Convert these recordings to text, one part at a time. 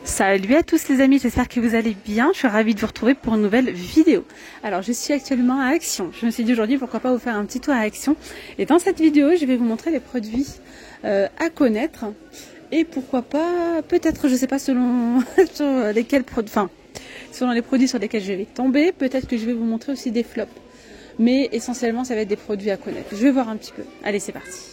Salut à tous les amis, j'espère que vous allez bien. Je suis ravie de vous retrouver pour une nouvelle vidéo. Alors je suis actuellement à Action. Je me suis dit aujourd'hui pourquoi pas vous faire un petit tour à Action. Et dans cette vidéo je vais vous montrer les produits à connaître. Et pourquoi pas, peut-être, je sais pas selon sur lesquels selon les produits sur lesquels je vais tomber, peut-être que je vais vous montrer aussi des flops. Mais essentiellement ça va être des produits à connaître. Je vais voir un petit peu. Allez, c'est parti.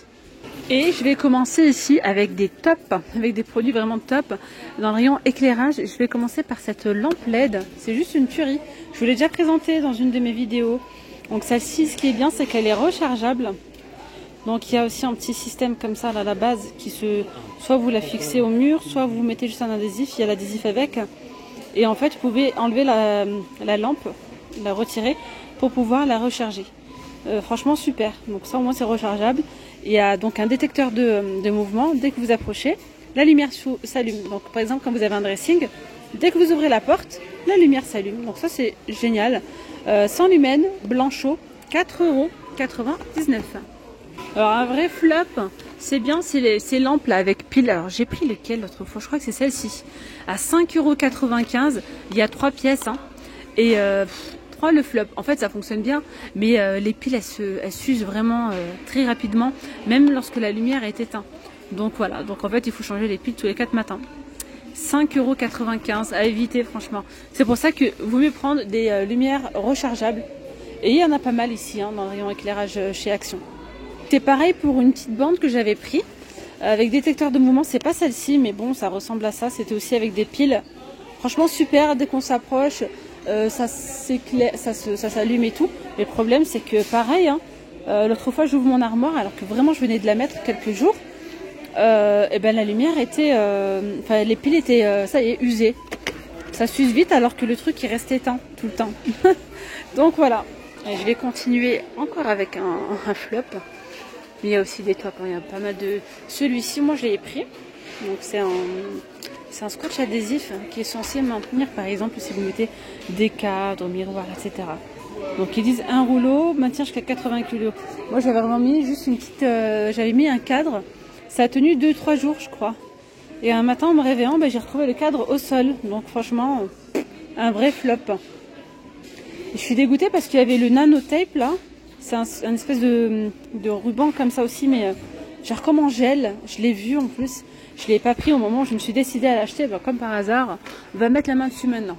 Et je vais commencer ici avec des tops, avec des produits vraiment top. Dans le rayon éclairage, je vais commencer par cette lampe LED. C'est juste une tuerie. Je vous l'ai déjà présentée dans une de mes vidéos. Donc celle-ci, ce qui est bien, c'est qu'elle est rechargeable. Donc il y a aussi un petit système comme ça là, à la base qui soit vous la fixez au mur, soit vous mettez juste un adhésif. Il y a l'adhésif avec. Et en fait, vous pouvez enlever la lampe, la retirer pour pouvoir la recharger. Franchement super. Donc ça au moins c'est rechargeable. Il y a donc un détecteur de mouvement. Dès que vous approchez, la lumière s'allume. Donc par exemple quand vous avez un dressing, dès que vous ouvrez la porte, la lumière s'allume. Donc ça c'est génial. Sans lumen, blanc chaud, 4,99 €. Alors un vrai flop, c'est bien ces lampes là avec pile. Alors j'ai pris lesquelles l'autre fois, je crois que c'est celle-ci. À 5,95 €, il y a 3 pièces. Hein. Et le flop, en fait ça fonctionne bien, mais les piles elles s'usent vraiment très rapidement, même lorsque la lumière est éteinte. Donc voilà, donc en fait il faut changer les piles tous les 4 matins. 5,95 € à éviter franchement. C'est pour ça que vous mieux prendre des lumières rechargeables. Et il y en a pas mal ici hein, dans le rayon éclairage chez Action. C'est pareil pour une petite bande que j'avais pris avec détecteur de mouvement. C'est pas celle-ci, mais bon ça ressemble à ça. C'était aussi avec des piles. Franchement super, dès qu'on s'approche. Ça s'allume et tout. Mais le problème c'est que pareil, hein, l'autre fois j'ouvre mon armoire alors que vraiment je venais de la mettre quelques jours. Et ben la lumière était, les piles étaient, ça y est, usées. Ça s'use vite alors que le truc il reste éteint tout le temps. Donc voilà. Et je vais continuer encore avec un flop. Mais il y a aussi des tops. Hein. Il y a pas mal de. Celui-ci, moi je l'ai pris. Donc c'est un scotch adhésif qui est censé maintenir, par exemple, si vous mettez des cadres, miroirs, etc. Donc ils disent un rouleau maintient jusqu'à 80 kg. Moi j'avais vraiment mis juste une petite, j'avais mis un cadre. Ça a tenu 2-3 jours, je crois. Et un matin en me réveillant, j'ai retrouvé le cadre au sol. Donc franchement, un vrai flop. Et je suis dégoûtée parce qu'il y avait le nanotape là. C'est un espèce de ruban comme ça aussi, mais genre comme en gel. Je l'ai vu en plus. Je ne l'ai pas pris au moment où je me suis décidée à l'acheter. Comme par hasard, on va mettre la main dessus maintenant.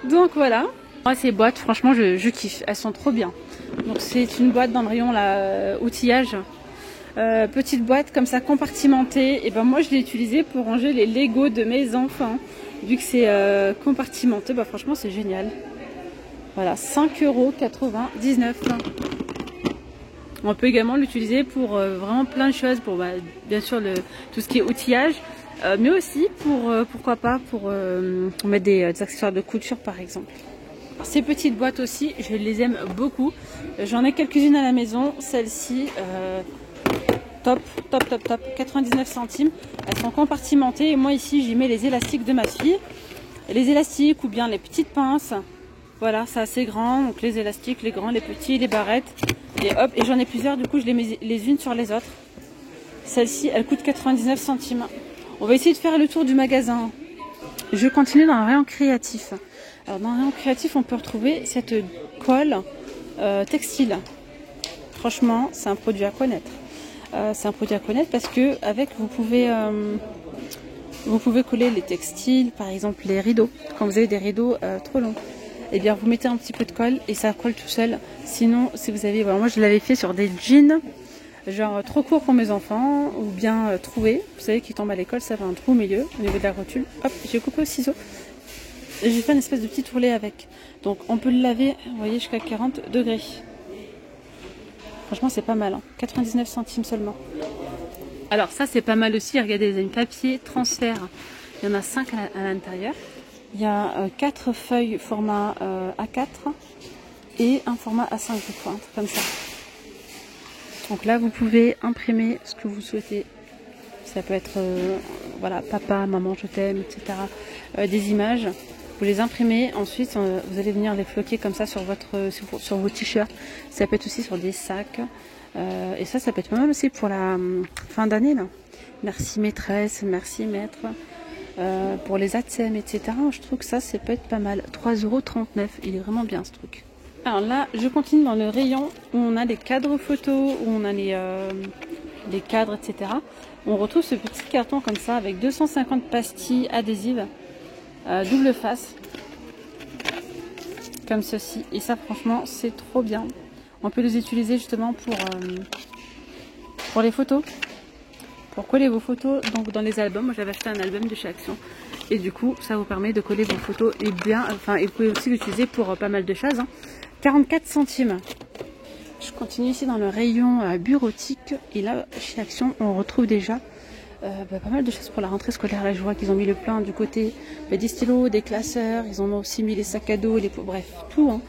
Donc voilà. Moi, ces boîtes, franchement, je kiffe. Elles sont trop bien. Donc c'est une boîte dans le rayon là, outillage. Petite boîte comme ça compartimentée. Et moi, je l'ai utilisée pour ranger les Lego de mes enfants. Vu que c'est compartimenté, franchement, c'est génial. Voilà, 5,99 €. On peut également l'utiliser pour vraiment plein de choses, pour bien sûr tout ce qui est outillage, mais aussi pour, pourquoi pas, pour mettre des accessoires de couture par exemple. Alors, ces petites boîtes aussi, je les aime beaucoup. J'en ai quelques-unes à la maison. Celle-ci, top, 99 centimes. Elles sont compartimentées et moi ici j'y mets les élastiques de ma fille. Les élastiques ou bien les petites pinces. Voilà, c'est assez grand, donc les élastiques, les grands, les petits, les barrettes. Et hop, et j'en ai plusieurs, du coup je les mets les unes sur les autres. Celle-ci, elle coûte 99 centimes. On va essayer de faire le tour du magasin. Je continue dans le rayon créatif. Alors dans le rayon créatif, on peut retrouver cette colle textile. Franchement, c'est un produit à connaître. C'est un produit à connaître parce que avec vous pouvez coller les textiles, par exemple les rideaux. Quand vous avez des rideaux trop longs. Eh bien vous mettez un petit peu de colle et ça colle tout seul. Sinon si vous avez, moi je l'avais fait sur des jeans genre trop courts pour mes enfants ou bien troués, vous savez qui tombent à l'école, ça fait un trou au milieu au niveau de la rotule. Hop, j'ai coupé au ciseau et j'ai fait une espèce de petit ourlet avec. Donc on peut le laver, vous voyez, jusqu'à 40 degrés. Franchement c'est pas mal, hein. 99 centimes seulement. Alors ça c'est pas mal aussi, regardez, les papier transfert, il y en a 5 à l'intérieur. Il y a 4 feuilles format A4 et un format A5 je crois, un truc comme ça. Donc là vous pouvez imprimer ce que vous souhaitez. Ça peut être voilà, papa, maman, je t'aime, etc. Des images. Vous les imprimez, ensuite vous allez venir les floquer comme ça sur vos t-shirts. Ça peut être aussi sur des sacs. Et ça peut être pas mal aussi pour la fin d'année là. Merci maîtresse, merci maître. pour les ATSEM, etc. Je trouve que ça peut être pas mal. 3,39 €, il est vraiment bien ce truc. Alors là, je continue dans le rayon où on a les cadres photos, où on a les cadres, etc. On retrouve ce petit carton comme ça avec 250 pastilles adhésives double face, comme ceci. Et ça, franchement, c'est trop bien. On peut les utiliser justement pour les photos, pour coller vos photos donc dans les albums. Moi, j'avais acheté un album de chez Action. Et du coup, ça vous permet de coller vos photos et bien, enfin, et vous pouvez aussi l'utiliser pour pas mal de choses. 44 centimes. Je continue ici dans le rayon bureautique. Et là, chez Action, on retrouve déjà pas mal de choses pour la rentrée scolaire. Là, je vois qu'ils ont mis le plein du côté des stylos, des classeurs. Ils ont aussi mis les sacs à dos, bref, tout. Hein.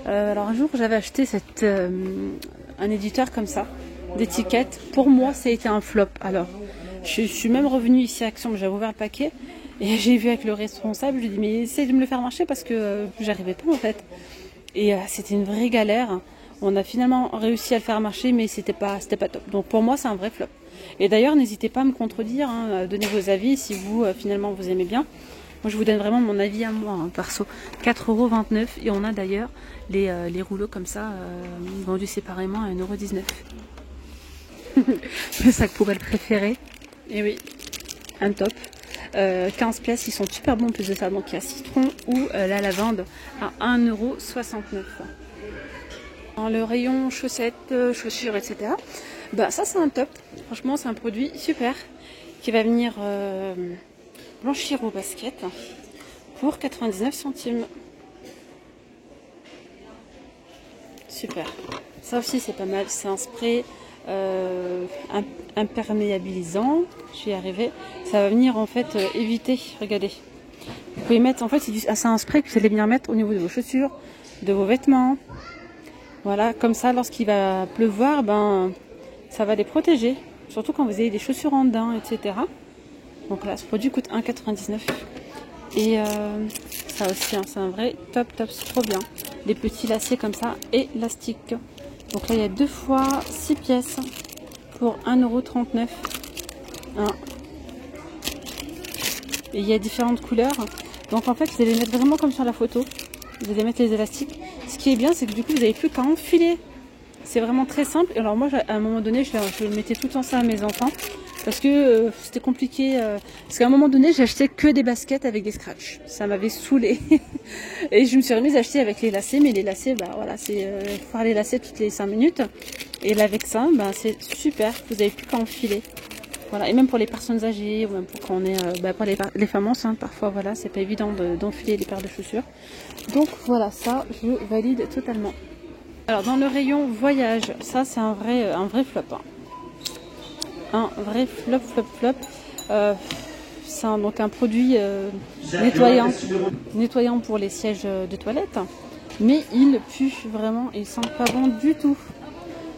Alors un jour, j'avais acheté un éditeur comme ça, d'étiquettes. Pour moi, ça a été un flop. Alors, je suis même revenue ici à Action, j'avais ouvert le paquet. Et j'ai vu avec le responsable, je lui ai dit mais essaye de me le faire marcher parce que j'arrivais pas en fait. Et c'était une vraie galère. On a finalement réussi à le faire marcher, mais c'était pas top. Donc pour moi, c'est un vrai flop. Et d'ailleurs, n'hésitez pas à me contredire, hein, donnez vos avis si vous finalement vous aimez bien. Moi, je vous donne vraiment mon avis à moi, hein, perso. 4,29 €. Et on a d'ailleurs les rouleaux comme ça, vendus séparément à 1,19 €. Le sac poubelle préféré. Et oui, un top. 15 pièces, ils sont super bons en plus de ça. Donc il y a citron ou la lavande à 1,69 €. Dans le rayon chaussettes, chaussures, etc. Bah ça c'est un top. Franchement c'est un produit super qui va venir blanchir aux baskets pour 99 centimes. Super. Ça aussi c'est pas mal. C'est un spray imperméabilisant. Je vais y arriver. Ça va venir en fait éviter. Regardez. Vous pouvez mettre en fait c'est un spray que vous allez bien mettre au niveau de vos chaussures, de vos vêtements. Voilà, comme ça, lorsqu'il va pleuvoir, ben, ça va les protéger. Surtout quand vous avez des chaussures en daim, etc. Donc là, ce produit coûte 1,99 €. Et ça aussi, hein, c'est un vrai top, c'est trop bien. Les petits lacets comme ça, élastiques. Donc là, il y a 2 fois 6 pièces pour 1,39 €. Et il y a différentes couleurs. Donc en fait, vous allez mettre vraiment comme sur la photo. Vous allez mettre les élastiques. Ce qui est bien, c'est que du coup, vous n'avez plus qu'à enfiler. C'est vraiment très simple. Et alors moi, à un moment donné, je mettais tout le temps ça à mes enfants. Parce que c'était compliqué. Parce qu'à un moment donné, j'achetais que des baskets avec des scratchs. Ça m'avait saoulé. Et je me suis remise à acheter avec les lacets. Mais les lacets, bah voilà, c'est faire les lacets toutes les 5 minutes. Et là, avec ça, bah, c'est super. Vous n'avez plus qu'à enfiler. Voilà, et même pour les personnes âgées, ou même pour quand on est, pour les femmes enceintes, parfois, voilà, c'est pas évident d'enfiler les paires de chaussures. Donc voilà, ça, je valide totalement. Alors dans le rayon voyage, ça c'est un vrai flop. Hein. Un vrai flop. C'est donc un produit nettoyant pour les sièges de toilette, mais il pue vraiment, il sent pas bon du tout.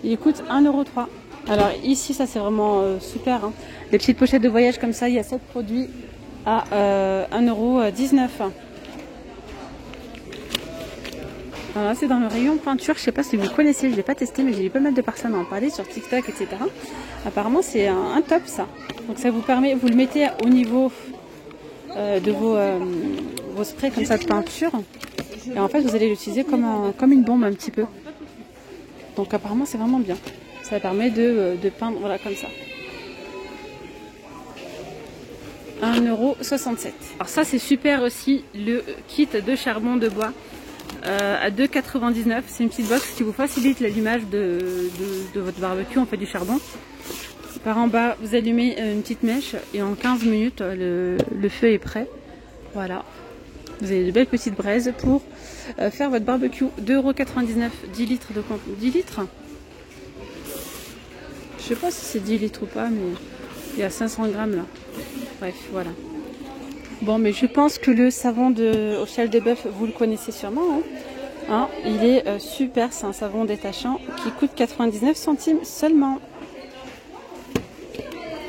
Il coûte 1,03 €. Alors ici, ça c'est vraiment super. Hein. Les petites pochettes de voyage comme ça, il y a 7 produits à 1,19 €. Voilà, c'est dans le rayon peinture. Je sais pas si vous connaissez, je l'ai pas testé, mais j'ai vu pas mal de personnes en parler sur TikTok, etc. Apparemment, c'est un top ça. Donc ça vous permet, vous le mettez au niveau de vos sprays comme ça de peinture. Et en fait, vous allez l'utiliser comme une bombe un petit peu. Donc apparemment, c'est vraiment bien. Ça permet de peindre, voilà, comme ça. 1,67 €. Alors ça, c'est super aussi, le kit de charbon de bois à 2,99 €. C'est une petite box qui vous facilite l'allumage de votre barbecue, en fait, du charbon. Par en bas, vous allumez une petite mèche et en 15 minutes, le feu est prêt. Voilà. Vous avez de belles petites braises pour faire votre barbecue. 2,99 €, 10 litres de contenu. 10 litres. Je sais pas si c'est 10 litres ou pas, mais il y a 500 grammes là. Bref, voilà. Bon, mais je pense que le savon au fiel de bœuf, vous le connaissez sûrement. Hein, il est super, c'est un savon détachant qui coûte 99 centimes seulement.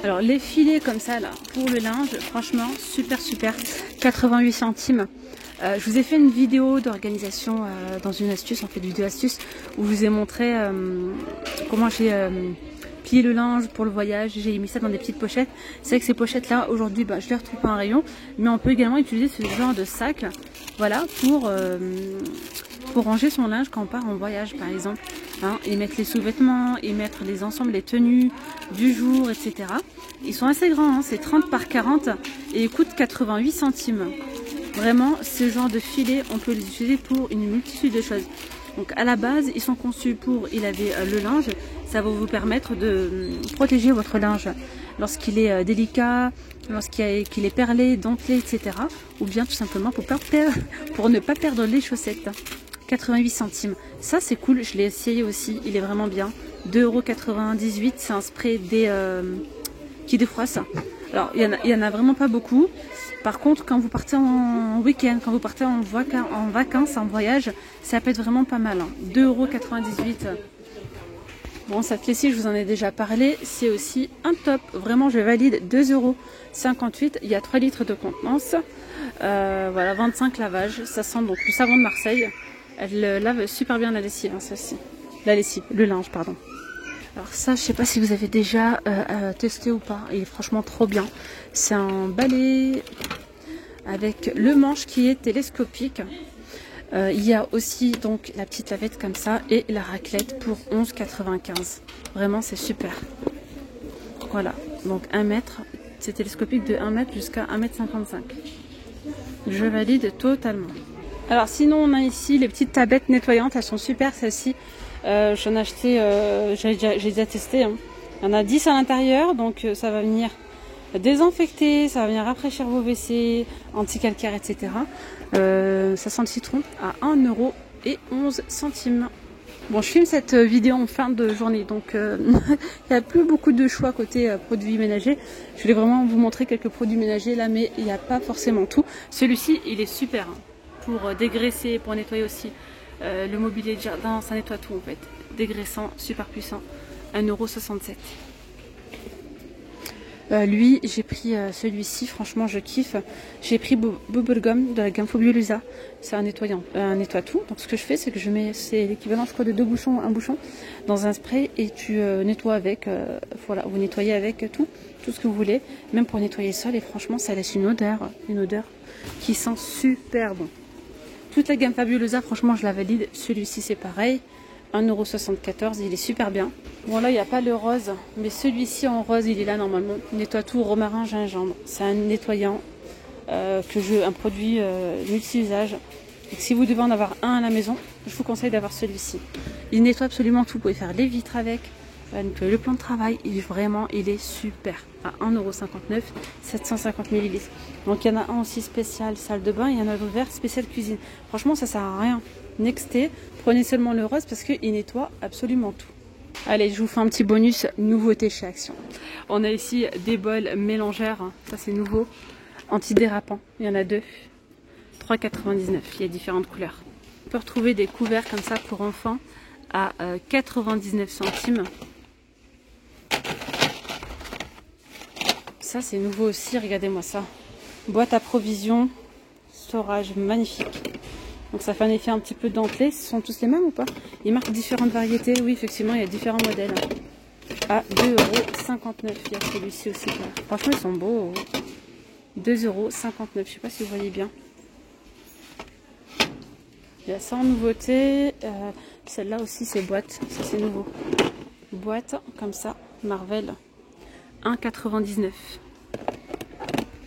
Alors les filets comme ça là, pour le linge, franchement, super. 88 centimes. Je vous ai fait une vidéo d'organisation dans une astuce, en fait, vidéo astuce, où je vous ai montré comment j'ai plier le linge pour le voyage. J'ai mis ça dans des petites pochettes. C'est vrai que ces pochettes là aujourd'hui je les retrouve pas en rayon, mais on peut également utiliser ce genre de sac, voilà, pour ranger son linge quand on part en voyage par exemple, hein, et mettre les sous-vêtements, et mettre les ensembles, les tenues du jour, etc. Ils sont assez grands, hein, c'est 30 par 40 et ils coûtent 88 centimes. Vraiment, ce genre de filet, on peut les utiliser pour une multitude de choses. Donc à la base, ils sont conçus pour y laver le linge. Ça va vous permettre de protéger votre linge lorsqu'il est délicat, lorsqu'il est perlé, dentelé, etc. Ou bien tout simplement pour ne pas perdre les chaussettes. 88 centimes. Ça c'est cool, je l'ai essayé aussi, il est vraiment bien. 2,98 €, c'est un spray qui défroisse. Alors il y en a vraiment pas beaucoup. Par contre, quand vous partez en week-end, quand vous partez en vacances, en voyage, ça peut être vraiment pas mal. Hein. 2,98 €. Bon, cette pièce-ci, je vous en ai déjà parlé. C'est aussi un top. Vraiment, je valide 2,58 €. Il y a 3 litres de contenance. Voilà, 25 lavages. Ça sent donc le savon de Marseille. Elle lave super bien la lessive, hein, celle-ci. La lessive, le linge, pardon. Alors ça, je sais pas si vous avez déjà testé ou pas. Il est franchement trop bien. C'est un balai avec le manche qui est télescopique. Il y a aussi donc la petite lavette comme ça et la raclette pour 11,95 €. Vraiment, c'est super. Voilà, donc 1 mètre. C'est télescopique de 1 mètre jusqu'à 1,55 m. Je valide totalement. Alors sinon, on a ici les petites tablettes nettoyantes. Elles sont super, celles-ci. J'en ai acheté, j'ai déjà testé. Hein. Il y en a 10 à l'intérieur, donc ça va venir désinfecter, ça va venir rafraîchir vos WC, anti-calcaire, etc. Ça sent le citron à 1,11 €. Bon, je filme cette vidéo en fin de journée, donc il n'y a plus beaucoup de choix côté produits ménagers. Je voulais vraiment vous montrer quelques produits ménagers là, mais il n'y a pas forcément tout. Celui-ci, il est super hein, pour dégraisser, pour nettoyer aussi. Le mobilier de jardin, ça nettoie tout en fait. Dégraissant, super puissant, 1,67 €. Lui, j'ai pris celui-ci, franchement je kiffe. J'ai pris Bubblegum de la gamme Fabulosa. C'est un nettoyant, un nettoie tout. Donc ce que je fais, c'est que je mets, c'est l'équivalent je crois de 2 bouchons, un bouchon dans un spray et tu nettoies avec, voilà, vous nettoyez avec tout ce que vous voulez, même pour nettoyer le sol. Et franchement, ça laisse une odeur qui sent super bon. Toute la gamme Fabulosa, franchement, je la valide. Celui-ci, c'est pareil. 1,74 €. Il est super bien. Bon, là, il n'y a pas le rose. Mais celui-ci en rose, il est là normalement. Nettoie tout, romarin, gingembre. C'est un nettoyant, un produit multi-usage. Et si vous devez en avoir un à la maison, je vous conseille d'avoir celui-ci. Il nettoie absolument tout. Vous pouvez faire les vitres avec. Nettoyer le plan de travail. Il est super. À 1,59 €, 750 ml. Donc il y en a un aussi spécial salle de bain, il y en a un vert spécial cuisine. Franchement, ça sert à rien. Nexté, prenez seulement le rose parce qu'il nettoie absolument tout. Allez, je vous fais un petit bonus nouveauté chez Action. On a ici des bols mélangeurs, hein. Ça c'est nouveau, antidérapant. Il y en a 2, 3,99 €. Il y a différentes couleurs. On peut retrouver des couverts comme ça pour enfants à 99 centimes. Ça c'est nouveau aussi, regardez-moi ça. Boîte à provisions, storage magnifique. Donc ça fait un effet un petit peu dentelé. Ce sont tous les mêmes ou pas? Ils marquent différentes variétés. Oui, effectivement, il y a différents modèles. À 2,59 €. Il y a celui-ci aussi. Franchement, ils sont beaux. 2,59 €. Je sais pas si vous voyez bien. Il y a ça en nouveauté. Celle-là aussi, c'est boîte. Ça, c'est nouveau. Boîte comme ça. Marvel. 1,99 €.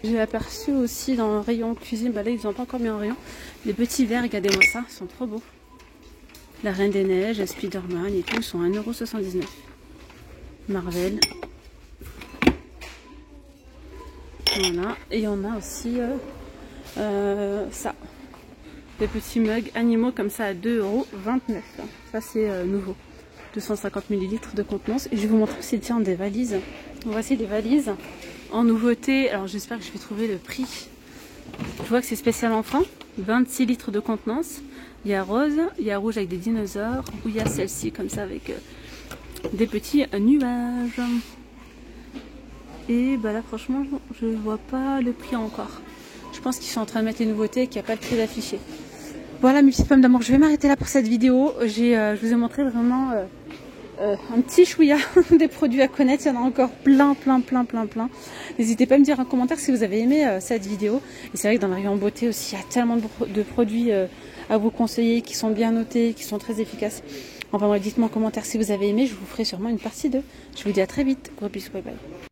J'ai aperçu aussi dans le rayon cuisine, bah là ils n'ont pas encore mis en rayon, les petits verres, regardez-moi ça, ils sont trop beaux. La Reine des Neiges, Spider-Man et tout, sont 1,79 €. Marvel. Voilà, et on a aussi ça. Des petits mugs animaux comme ça à 2,29 €. Ça c'est nouveau. 250 ml de contenance. Et je vais vous montrer aussi tiens, des valises. Voici des valises en nouveauté. Alors j'espère que je vais trouver le prix. Je vois que c'est spécial enfant. 26 litres de contenance. Il y a rose, il y a rouge avec des dinosaures. Ou il y a celle-ci comme ça avec des petits nuages. Et bah là franchement je ne vois pas le prix encore. Je pense qu'ils sont en train de mettre les nouveautés et qu'il n'y a pas de prix d'affiché. Voilà mes petites pommes d'amour, je vais m'arrêter là pour cette vidéo. Je vous ai montré vraiment un petit chouïa des produits à connaître. Il y en a encore plein. N'hésitez pas à me dire en commentaire si vous avez aimé cette vidéo. Et c'est vrai que dans le rayon beauté aussi, il y a tellement de produits à vous conseiller qui sont bien notés, qui sont très efficaces. Enfin bref, dites-moi en commentaire si vous avez aimé. Je vous ferai sûrement une partie 2. Je vous dis à très vite. Gros bisous, bye bye.